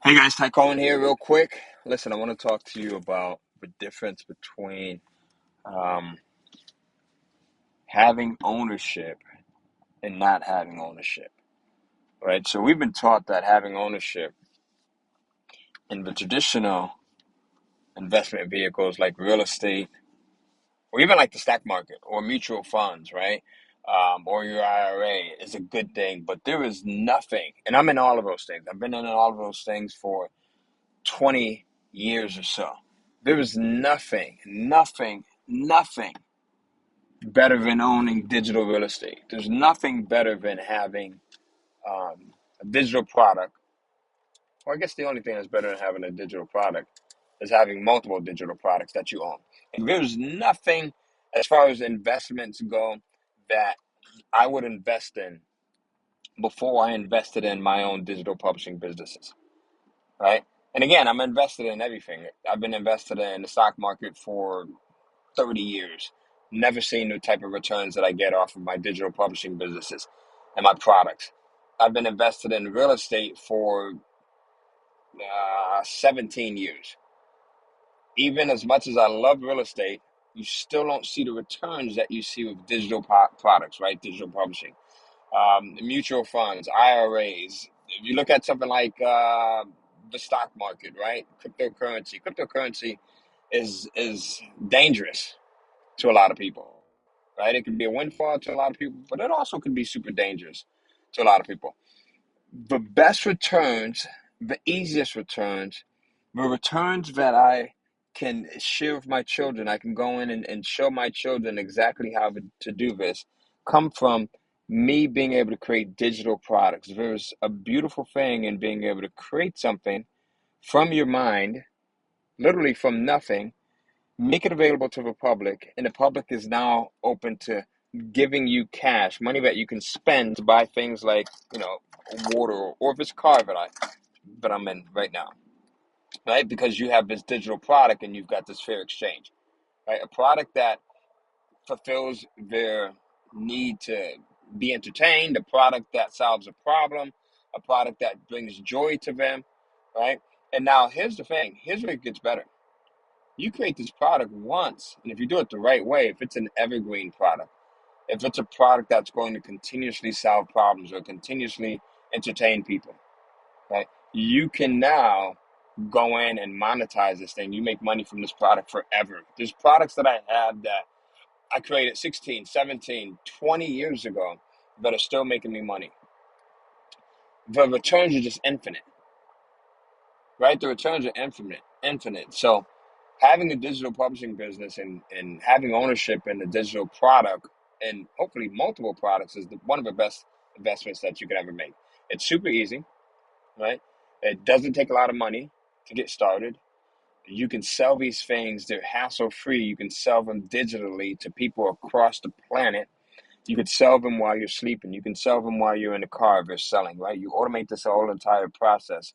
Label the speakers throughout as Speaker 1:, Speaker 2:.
Speaker 1: Hey guys, Ty Cohen here, real quick. Listen, I want to talk to you about the difference between um, having ownership and not having ownership, right? So we've been taught that having ownership in the traditional investment vehicles like real estate, or even like the stock market or mutual funds, right? Or your IRA is a good thing, but there is nothing, and I'm in all of those things. I've been in all of those things for 20 years or so. There is nothing better than owning digital real estate. There's nothing better than having a digital product. Or I guess the only thing that's better than having a digital product is having multiple digital products that you own. And there's nothing as far as investments go that I would invest in before I invested in my own digital publishing businesses, right? And again, I'm invested in everything. I've been invested in the stock market for 30 years. Never seen the type of returns that I get off of my digital publishing businesses and my products. I've been invested in real estate for 17 years. Even as much as I love real estate, you still don't see the returns that you see with digital products, right? Digital publishing, mutual funds, IRAs. If you look at something like the stock market, right? Cryptocurrency is dangerous to a lot of people, right? It can be a windfall to a lot of people, but it also can be super dangerous to a lot of people. The best returns, the easiest returns, the returns that I can share with my children, I can go in and show my children exactly how to do this, come from me being able to create digital products. There's a beautiful thing in being able to create something from your mind, literally from nothing, make it available to the public, and the public is now open to giving you cash, money that you can spend to buy things like, water or if it's a car that I'm in right now, right? Because you have this digital product and you've got this fair exchange, right? A product that fulfills their need to be entertained, a product that solves a problem, a product that brings joy to them, right? And now here's the thing. Here's where it gets better. You create this product once, and if you do it the right way, if it's an evergreen product, if it's a product that's going to continuously solve problems or continuously entertain people, right? You can now go in and monetize this thing. You make money from this product forever. There's products that I have that I created 16, 17, 20 years ago that are still making me money. The returns are just infinite, right? The returns are infinite. So having a digital publishing business and having ownership in the digital product and hopefully multiple products is one of the best investments that you can ever make. It's super easy, right? It doesn't take a lot of money to get started. You can sell these things, they're hassle free. You can sell them digitally to people across the planet. You could sell them while you're sleeping. You can sell them while you're in the car if they're selling, right? You automate this whole entire process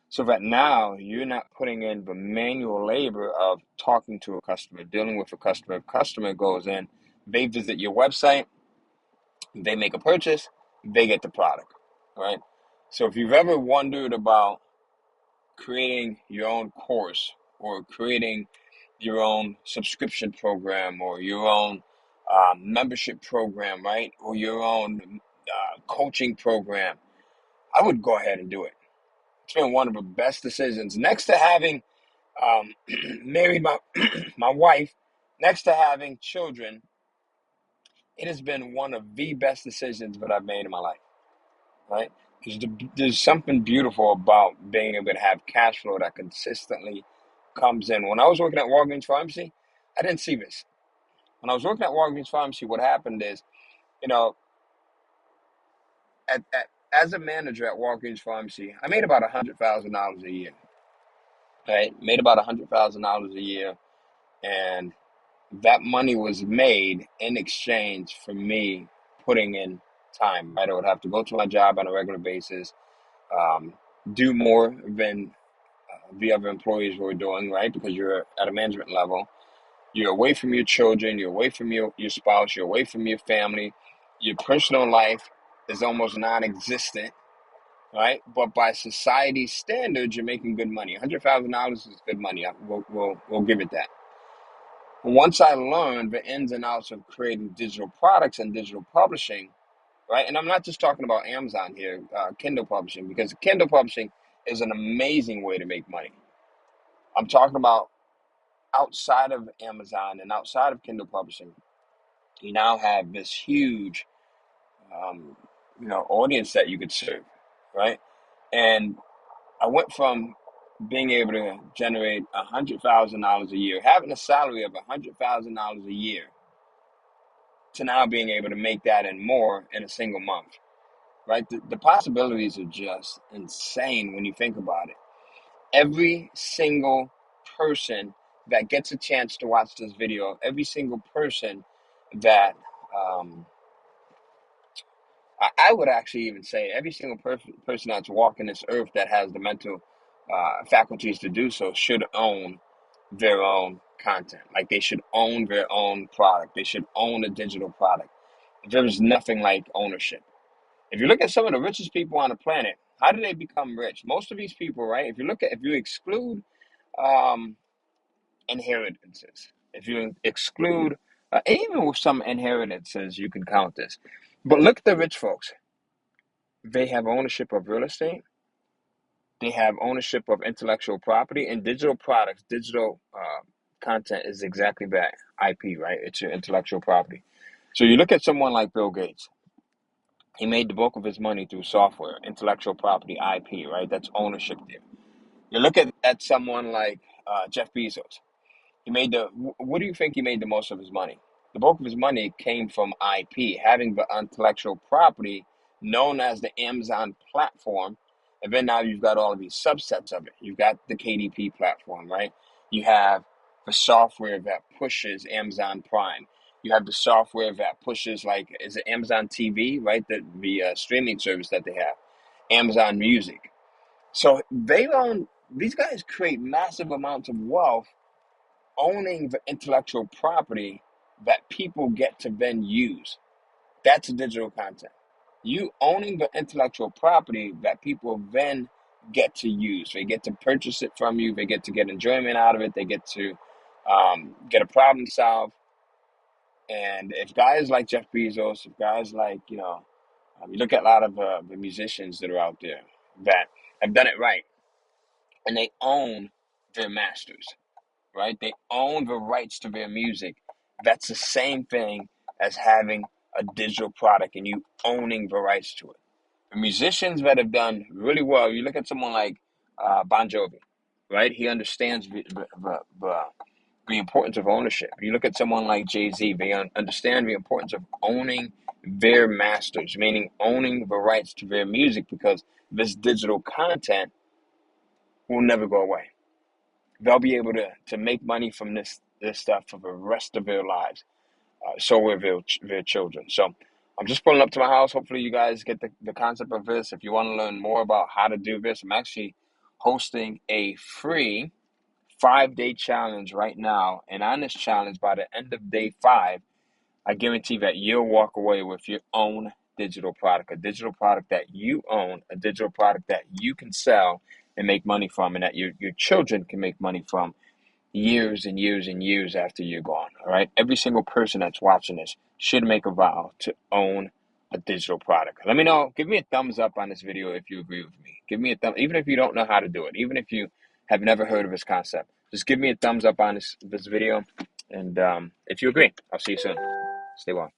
Speaker 1: so that now you're not putting in the manual labor of talking to a customer, dealing with a customer. If a customer goes in, they visit your website, they make a purchase, they get the product, right? So if you've ever wondered about creating your own course or creating your own subscription program or your own membership program, right? Or your own coaching program, I would go ahead and do it. It's been one of the best decisions. Next to having married my wife, next to having children, it has been one of the best decisions that I've made in my life, right? Because there's something beautiful about being able to have cash flow that consistently comes in. When I was working at Walgreens Pharmacy, I didn't see this. When I was working at Walgreens Pharmacy, what happened is, you know, as a manager at Walgreens Pharmacy, I made about $100,000 a year. Right, made about $100,000 a year, and that money was made in exchange for me putting in time. Right, I would have to go to my job on a regular basis, um, do more than the other employees were doing. Right, because you're at a management level, you're away from your children, you're away from your spouse, you're away from your family, your personal life is almost non-existent. right? But by society's standards, you're making good money. $100,000 is good money. We'll give it that. Once I learned the ins and outs of creating digital products and digital publishing, right? And I'm not just talking about Amazon here, Kindle publishing, because Kindle publishing is an amazing way to make money. I'm talking about outside of Amazon and outside of Kindle publishing. You now have this huge, um, audience that you could serve, right? And I went from being able to generate $100,000 a year, having a salary of $100,000 a year, to now being able to make that and more in a single month, right? The possibilities are just insane when you think about it. Every single person that gets a chance to watch this video, every single person that, um, I would actually even say every single person that's walking this earth that has the mental faculties to do so should own their own content. Like they should own their own product. They should own a digital product. There is nothing like ownership. If you look at some of the richest people on the planet, how do they become rich? Most of these people, right? If you exclude um, inheritances, if you exclude, and even with some inheritances, you can count this. But look at the rich folks. They have ownership of real estate. They have ownership of intellectual property and digital products. Digital content is exactly that, IP, right? It's your intellectual property. So you look at someone like Bill Gates. He made the bulk of his money through software, intellectual property, IP, right? That's ownership there. You look at someone like Jeff Bezos. What do you think he made the most of his money? The bulk of his money came from IP, having the intellectual property known as the Amazon platform. And then now you've got all of these subsets of it. You've got the KDP platform, right? You have the software that pushes Amazon Prime. You have the software that pushes, like, is it Amazon TV, right? The streaming service that they have, Amazon Music. So these guys create massive amounts of wealth owning the intellectual property that people get to then use. That's digital content. You owning the intellectual property that people then get to use. They get to purchase it from you. They get to get enjoyment out of it. They get to get a problem solved. And if guys like Jeff Bezos, if guys like, you look at a lot of the musicians that are out there that have done it right, and they own their masters, right? They own the rights to their music. That's the same thing as having a digital product and you owning the rights to it. The musicians that have done really well, you look at someone like Bon Jovi, right? He understands the importance of ownership. You look at someone like Jay-Z, they understand the importance of owning their masters, meaning owning the rights to their music, because this digital content will never go away. They'll be able to make money from this stuff for the rest of their lives. So will their children. So I'm just pulling up to my house. Hopefully you guys get the concept of this. If you want to learn more about how to do this, I'm actually hosting a free 5-day challenge right now. And on this challenge, by the end of day 5, I guarantee that you'll walk away with your own digital product, a digital product that you own, a digital product that you can sell and make money from, and that your children can make money from years and years and years after you're gone. All right. Every single person that's watching this should make a vow to own a digital product. Let me know. Give me a thumbs up on this video if you agree with me. Give me a thumb, even if you don't know how to do it, even if you have never heard of this concept. Just give me a thumbs up on this video. And if you agree, I'll see you soon. Stay well.